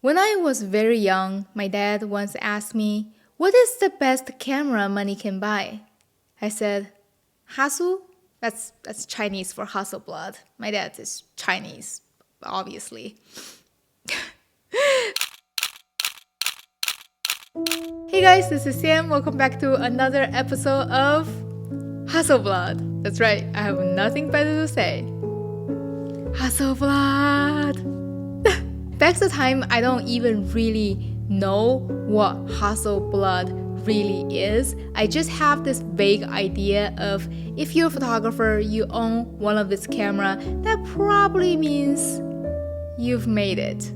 When I was very young, my dad once asked me, "What is the best camera money can buy?" I said, "Hassel?" That's Chinese for Hasselblad. My dad is Chinese, obviously. Hey guys, this is Sam. Welcome back to another episode of Hasselblad. That's right, I have nothing better to say. Hasselblad! Back to the time, I don't even really know what Hasselblad really is. I just have this vague idea of if you're a photographer, you own one of this camera, that probably means you've made it.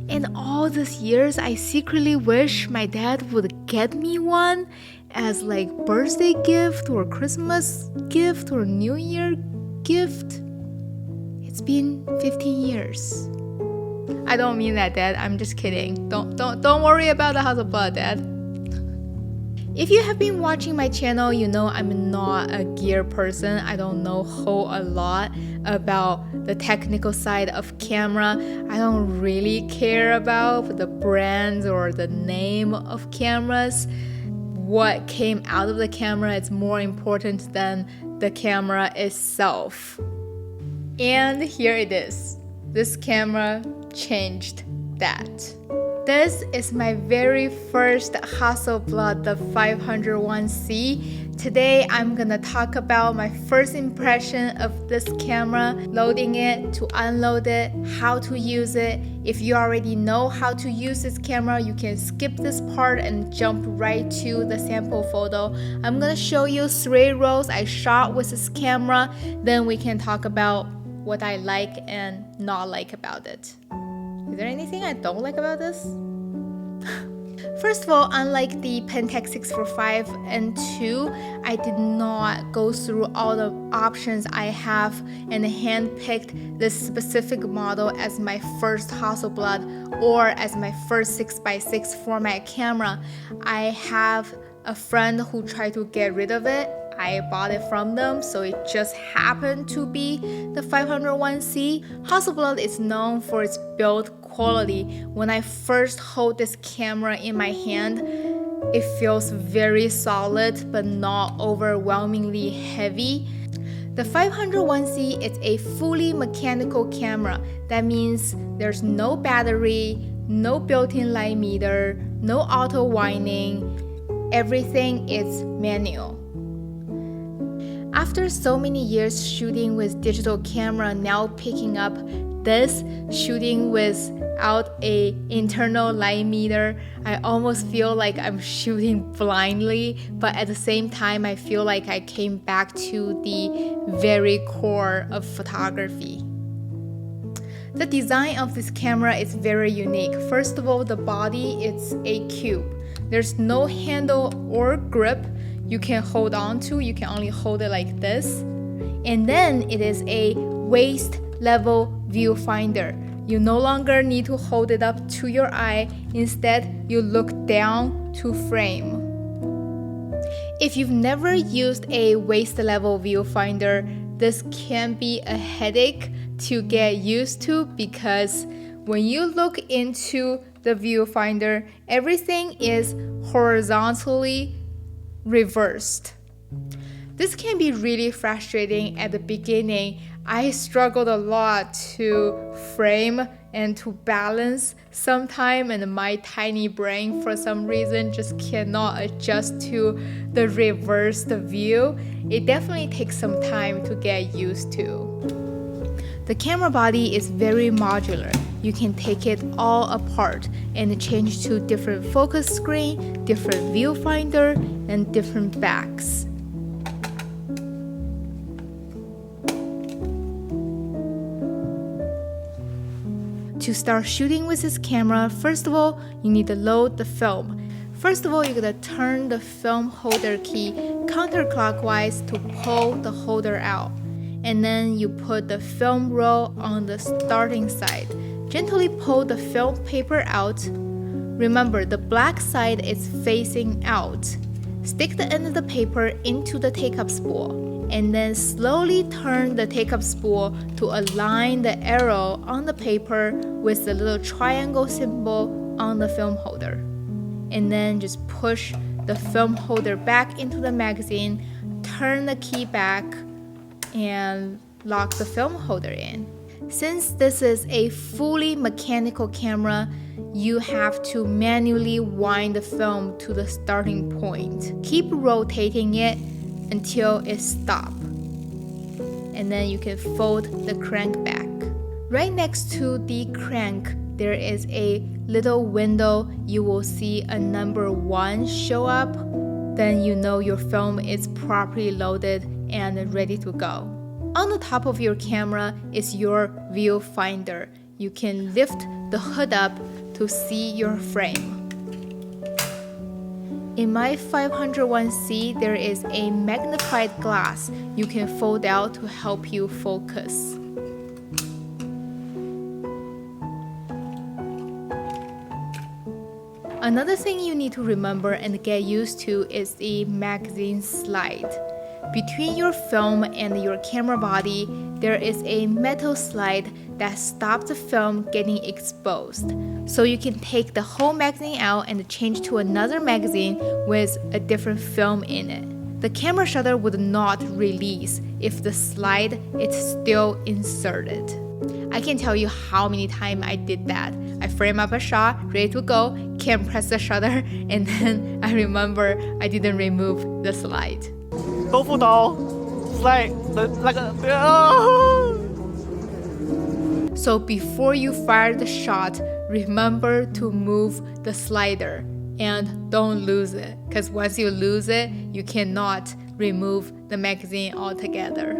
And all these years, I secretly wish my dad would get me one as like birthday gift or Christmas gift or New Year gift. It's been 15 years. I don't mean that, Dad. I'm just kidding. Don't worry about the Hasselblad, Dad. If you have been watching my channel, you know I'm not a gear person. I don't know a whole lot about the technical side of camera. I don't really care about the brands or the name of cameras. What came out of the camera is more important than the camera itself. And here it is. This camera changed that. This is my very first Hasselblad, the 501c. Today I'm gonna talk about my first impression of this camera, loading it, to unload it, how to use it. If you already know how to use this camera, you can skip this part and jump right to the sample photo. I'm gonna show you 3 rolls I shot with this camera, then we can talk about what I like and not like about it. Is there anything I don't like about this? First of all, unlike the Pentax 645 and 2, I did not go through all the options I have and handpicked this specific model as my first Hasselblad or as my first 6x6 format camera. I have a friend who tried to get rid of it. I bought it from them, so it just happened to be the 501c. Hasselblad is known for its build quality. When I first hold this camera in my hand, it feels very solid but not overwhelmingly heavy. The 501c is a fully mechanical camera. That means there's no battery, no built-in light meter, no auto winding. Everything is manual. After so many years shooting with digital camera, now picking up this, shooting without a internal light meter, I almost feel like I'm shooting blindly, but at the same time I feel like I came back to the very core of photography. The design of this camera is very unique. First of all, the body is a cube. There's no handle or grip you can hold on to. You can only hold it like this. And then it is a waist level viewfinder. You no longer need to hold it up to your eye. Instead, you look down to frame. If you've never used a waist level viewfinder, this can be a headache to get used to, because when you look into the viewfinder, everything is horizontally reversed. This can be really frustrating at the beginning. I struggled a lot to frame and to balance sometimes, and my tiny brain for some reason just cannot adjust to the reversed view. It definitely takes some time to get used to. The camera body is very modular. You can take it all apart and change to different focus screen, different viewfinder, and different backs. To start shooting with this camera, first of all, you need to load the film. First of all, you're gonna turn the film holder key counterclockwise to pull the holder out. And then you put the film roll on the starting side. Gently pull the film paper out. Remember, the black side is facing out. Stick the end of the paper into the take-up spool. and then slowly turn the take-up spool to align the arrow on the paper with the little triangle symbol on the film holder. And then just push the film holder back into the magazine, turn the key back, and lock the film holder in. Since this is a fully mechanical camera, you have to manually wind the film to the starting point. Keep rotating it until it stops. And then you can fold the crank back. Right next to the crank, there is a little window. You will see a number 1 show up. Then you know your film is properly loaded and ready to go. On the top of your camera is your viewfinder. You can lift the hood up to see your frame. In my 501C, there is a magnified glass you can fold out to help you focus. Another thing you need to remember and get used to is the magazine slide. Between your film and your camera body, there is a metal slide that stops the film getting exposed. So you can take the whole magazine out and change to another magazine with a different film in it. The camera shutter would not release if the slide is still inserted. I can tell you how many times I did that. I frame up a shot, ready to go, can't press the shutter, and then I remember I didn't remove the slide. 豆腐刀 slide 的那个 So before you fire the shot, remember to move the slider and don't lose it, because once you lose it, you cannot remove the magazine altogether.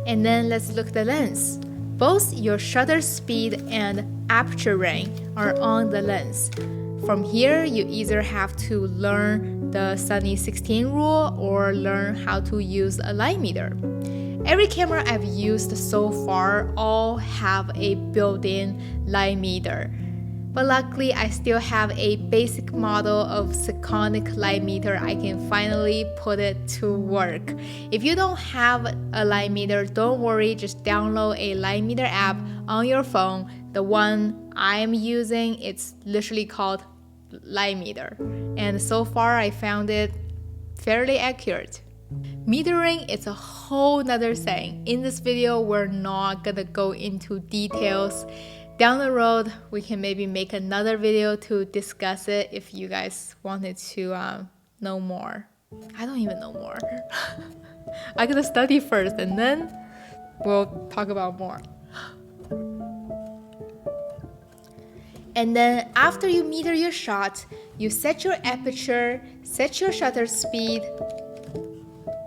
And then let's look at the lens. Both your shutter speed and aperture range are on the lens. From here, you either have to learn the Sunny 16 rule or learn how to use a light meter. Every camera I've used so far all have a built-in light meter. But luckily, I still have a basic model of Sekonic light meter. I can finally put it to work. If you don't have a light meter, don't worry, just download a light meter app on your phone. The one I'm using, it's literally called light meter. And so far, I found it fairly accurate. Metering is a whole nother thing. In this video, we're not gonna go into details. Down the road, we can maybe make another video to discuss it if you guys wanted to know more. I don't even know more. I gotta study first and then we'll talk about more. And then after you meter your shot, you set your aperture, set your shutter speed,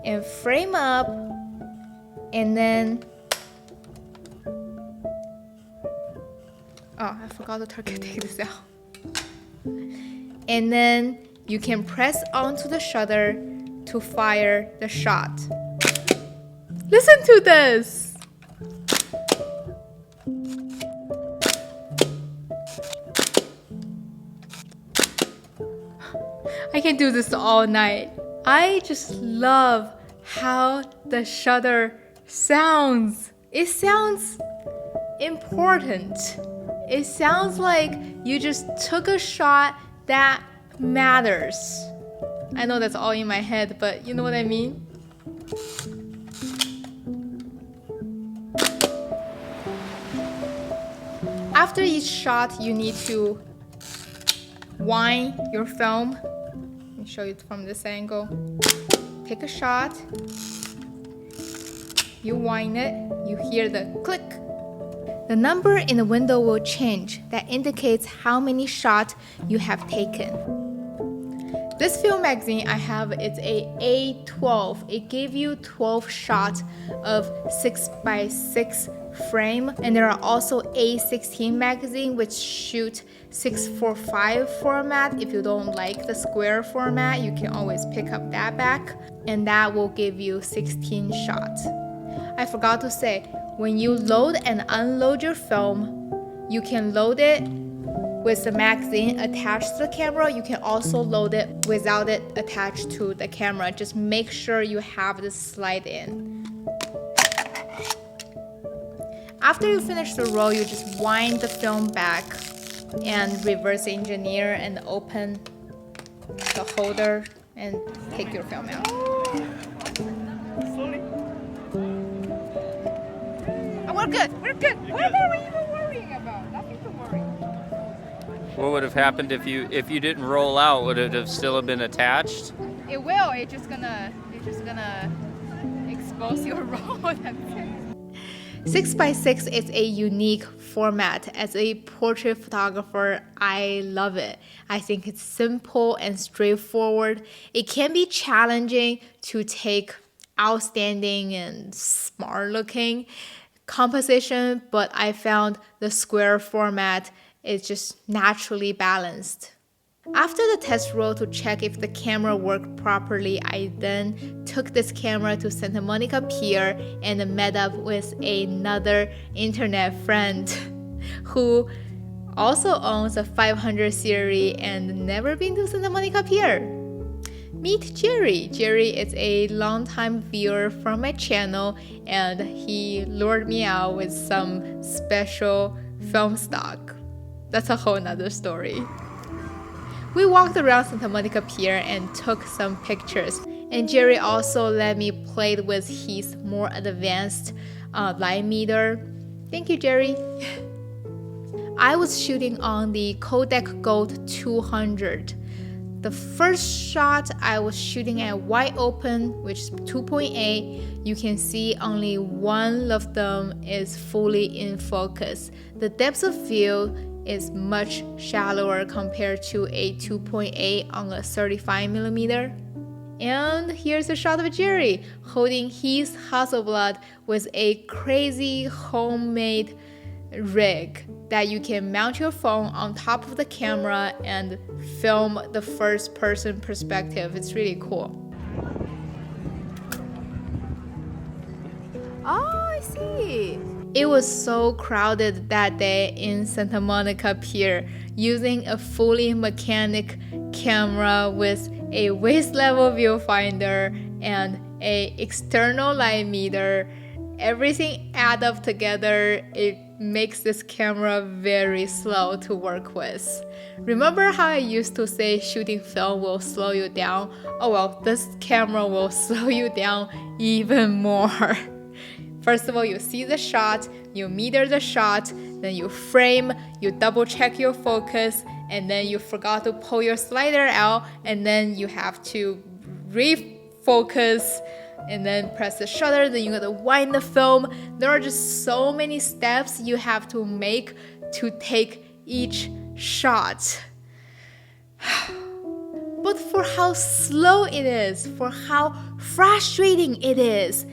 and frame up, and then I forgot to take this out. And then you can press onto the shutter to fire the shot. Listen to this! I can do this all night. I just love how the shutter sounds. It sounds important. It sounds like you just took a shot that matters. I know that's all in my head, but you know what I mean? After each shot, you need to wind your film. Let me show you from this angle. Take a shot. You wind it. You hear the click. The number in the window will change. That indicates how many shots you have taken. This film magazine I have, it's a A12. It gave you 12 shots of 6x6 frame. And there are also A16 magazine which shoot 645 format. If you don't like the square format, you can always pick up that back. And that will give you 16 shots. I forgot to say, when you load and unload your film, you can load it with the magazine attached to the camera. You can also load it without it attached to the camera. Just make sure you have this slide in. After you finish the roll, you just wind the film back and reverse engineer and open the holder and take your film out. Slowly. Oh, we're good. What are we even worrying about? Nothing to worry. What would have happened if you didn't roll out? Would it have still been attached? It will. It's just gonna expose your roll. That's it. 6x6 is a unique format. As a portrait photographer, I love it. I think it's simple and straightforward. It can be challenging to take outstanding and smart looking composition, but I found the square format is just naturally balanced. After the test roll to check if the camera worked properly, I then took this camera to Santa Monica Pier and met up with another internet friend who also owns a 500 series and never been to Santa Monica Pier. Meet Jerry. Jerry is a longtime viewer from my channel and he lured me out with some special film stock. That's a whole nother story. We walked around Santa Monica Pier and took some pictures. And Jerry also let me play with his more advanced light meter. Thank you, Jerry. I was shooting on the Kodak Gold 200. The first shot I was shooting at wide open, which is 2.8. You can see only one of them is fully in focus. The depth of field is much shallower compared to a 2.8 on a 35mm. And here's a shot of Jerry holding his Hasselblad with a crazy homemade rig that you can mount your phone on top of the camera and film the first person perspective. It's really cool. Oh, I see. It was so crowded that day in Santa Monica Pier, using a fully mechanic camera with a waist level viewfinder and a external light meter. Everything add up together, it makes this camera very slow to work with. Remember how I used to say shooting film will slow you down? Oh well, this camera will slow you down even more. First of all, you see the shot, you meter the shot, then you frame, you double check your focus, and then you forgot to pull your slider out, and then you have to refocus, and then press the shutter, then you gotta wind the film. There are just so many steps you have to make to take each shot. But for how slow it is, for how frustrating it is,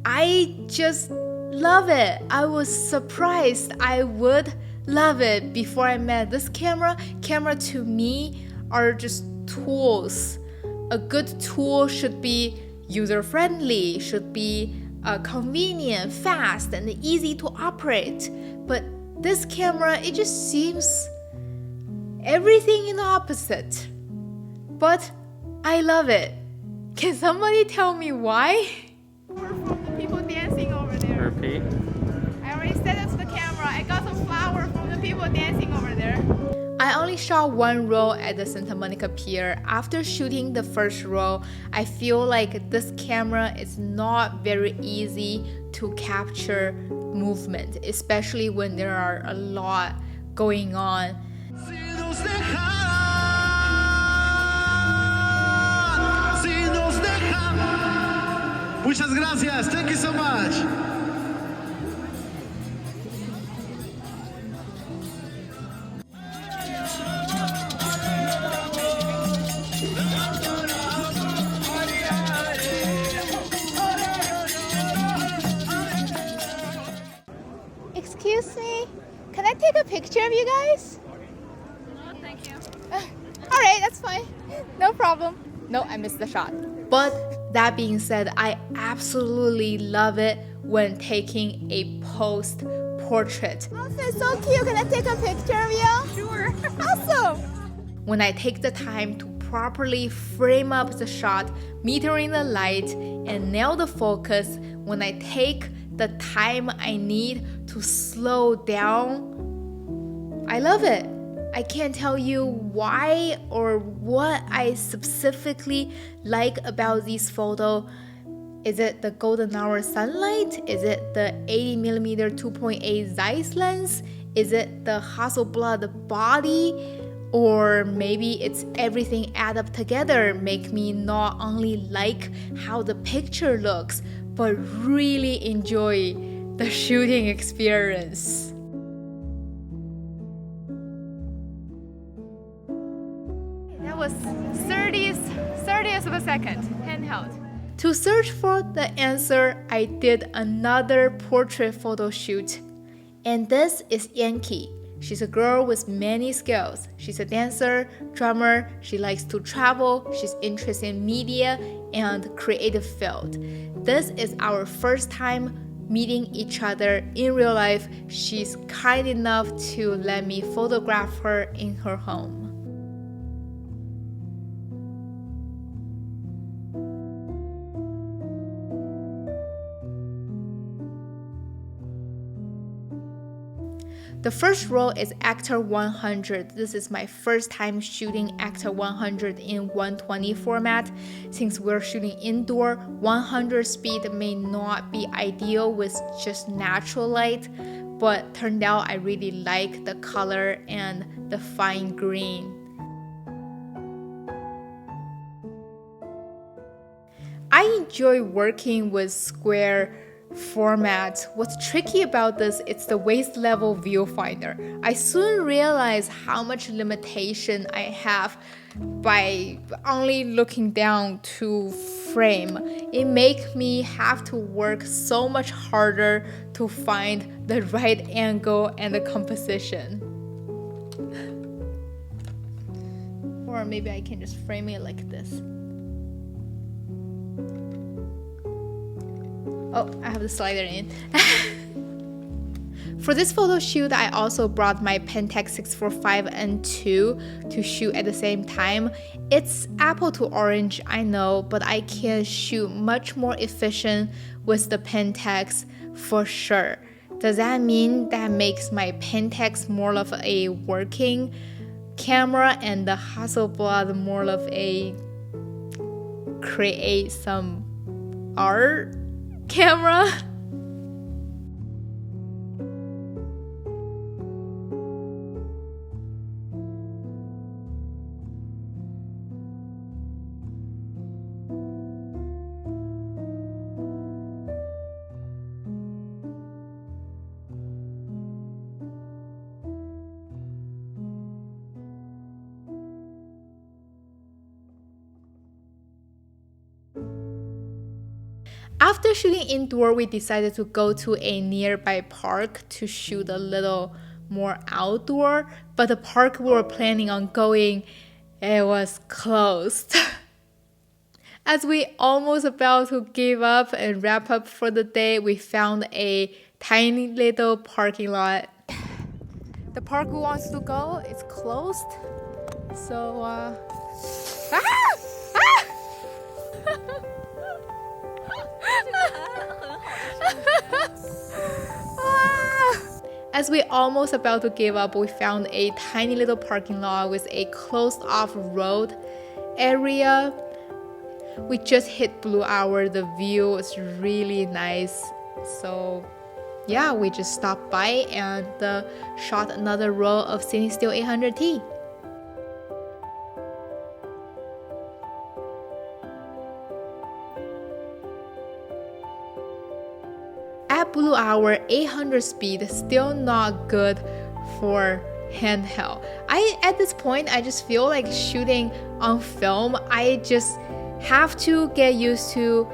I just love it. I was surprised I would love it before I met this camera. Camera to me are just tools. A good tool should be user-friendly, should be convenient, fast, and easy to operate. But this camera, it just seems everything in the opposite. But I love it. Can somebody tell me why? We're from the people dancing over there. Repeat. I already set up the camera. I got some flour from the people dancing over there. I only shot one roll at the Santa Monica Pier. After shooting the first roll, I feel like this camera is not very easy to capture movement, especially when there are a lot going on. Muchas gracias. Thank you so much. Excuse me, can I take a picture of you guys? No, thank you. Alright, that's fine. No problem. No, I missed the shot. But that being said, I absolutely love it when taking a post portrait. Oh, it's so cute. Can I take a picture of you? Sure. when I take the time to properly frame up the shot, metering the light, and nail the focus, when I take the time I need to slow down, I love it. I can't tell you why or what I specifically like about these photos. Is it the golden hour sunlight? Is it the 80mm 2.8 Zeiss lens? Is it the Hasselblad body? Or maybe it's everything add up together, make me not only like how the picture looks, but really enjoy the shooting experience. That was 30th of a second, handheld. To search for the answer, I did another portrait photo shoot. And this is Yankee. She's a girl with many skills. She's a dancer, drummer, she likes to travel, she's interested in media and creative field. This is our first time meeting each other in real life. She's kind enough to let me photograph her in her home. The first roll is Xtra 100. This is my first time shooting Xtra 100 in 120 format. Since we're shooting indoor, 100 speed may not be ideal with just natural light, but turned out I really like the color and the fine grain. I enjoy working with square format. What's tricky about this is the waist level viewfinder. I soon realized how much limitation I have by only looking down to frame. It makes me have to work so much harder to find the right angle and the composition. Or maybe I can just frame it like this. Oh, I have the slider in. For this photo shoot, I also brought my Pentax 645 and 2 to shoot at the same time. It's apple to orange, I know, but I can shoot much more efficient with the Pentax for sure. Does that mean that makes my Pentax more of a working camera and the Hasselblad more of a create some art camera? After shooting indoor, we decided to go to a nearby park to shoot a little more outdoor, but the park we were planning on going, it was closed. As we almost about to give up and wrap up for the day, we found a tiny little parking lot. The park we want to go is closed, so As we almost about to give up, we found a tiny little parking lot with a closed off road area. We just hit blue hour. The view is really nice. So yeah, we just stopped by and shot another roll of Cinestill 800T. At blue hour, 800 speed is still not good for handheld. At this point, I just feel like shooting on film. I just have to get used to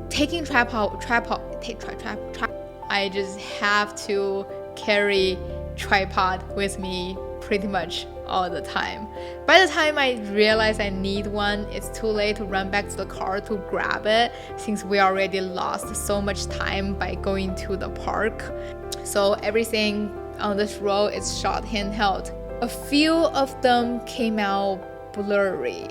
taking tripod. I just have to carry tripod with me pretty much all the time. By the time I realize I need one, it's too late to run back to the car to grab it, since we already lost so much time by going to the park. So everything on this roll is shot handheld. A few of them came out blurry.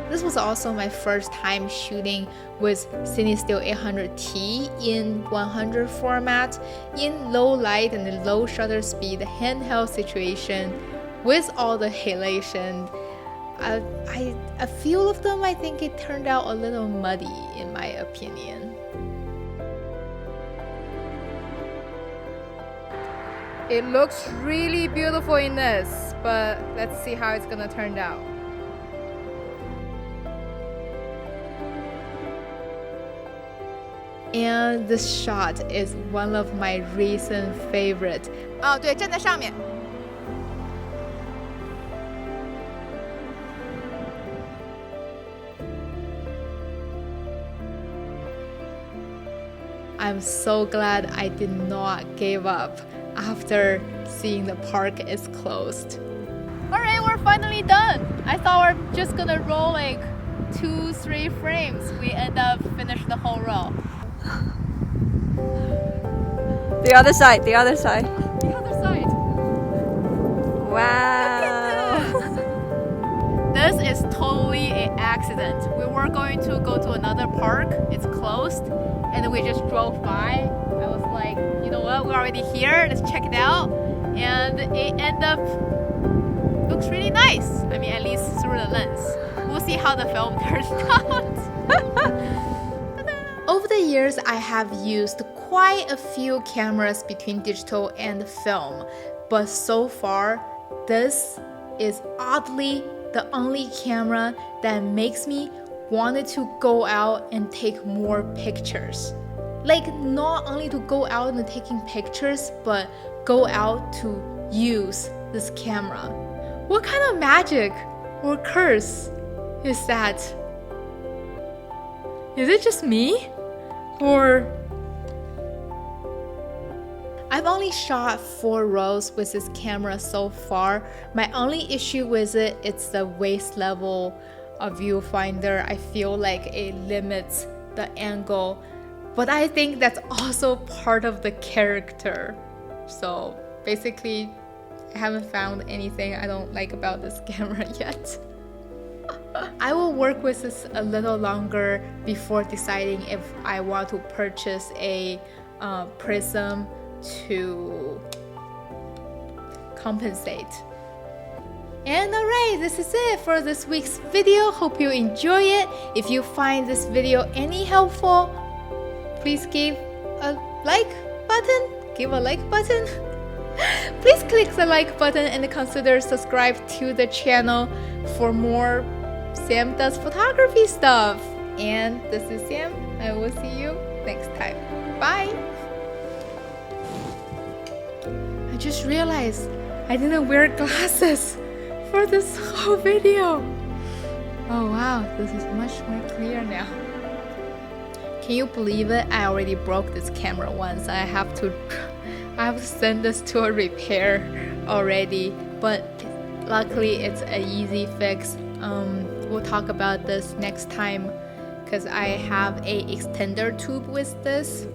This was also my first time shooting with Cinestill 800T in 100 format, in low light and low shutter speed handheld situation with all the halation. A few of them, I think it turned out a little muddy in my opinion. It looks really beautiful in this, but let's see how it's gonna turn out. And this shot is one of my recent favorite. 哦，对，站在上面。I'm so glad I did not give up after seeing the park is closed. Alright, we're finally done. I thought we're just gonna roll like 2-3 frames. We end up finish the whole roll. The other side, the other side. The other side. Wow. This is totally an accident. We were going to go to another park. It's closed. And we just drove by. I was like, you know what? We're already here. Let's check it out. And it ended up looks really nice. I mean, at least through the lens. We'll see how the film turns out. Over the years, I have used quite a few cameras between digital and film, but so far, this is oddly the only camera that makes me wanted to go out and take more pictures. Like, not only to go out and taking pictures, but go out to use this camera. What kind of magic or curse is that? Is it just me? Or I've only shot 4 rolls with this camera so far. My only issue with it is the waist level of viewfinder. I feel like it limits the angle, but I think that's also part of the character. So basically, I haven't found anything I don't like about this camera yet. I will work with this a little longer before deciding if I want to purchase a prism to compensate. And alright, this is it for this week's video. Hope you enjoy it. If you find this video any helpful, please give a like button. Give a like button. Please click the like button and consider subscribe to the channel for more Sam Does Photography stuff. And this is Sam. I will see you next time. Bye. I just realized I didn't wear glasses for this whole video. Oh wow, this is much more clear now. Can you believe it? I already broke this camera once. I have to send this to a repair already, but luckily it's an easy fix. We'll talk about this next time because I have a extender tube with this.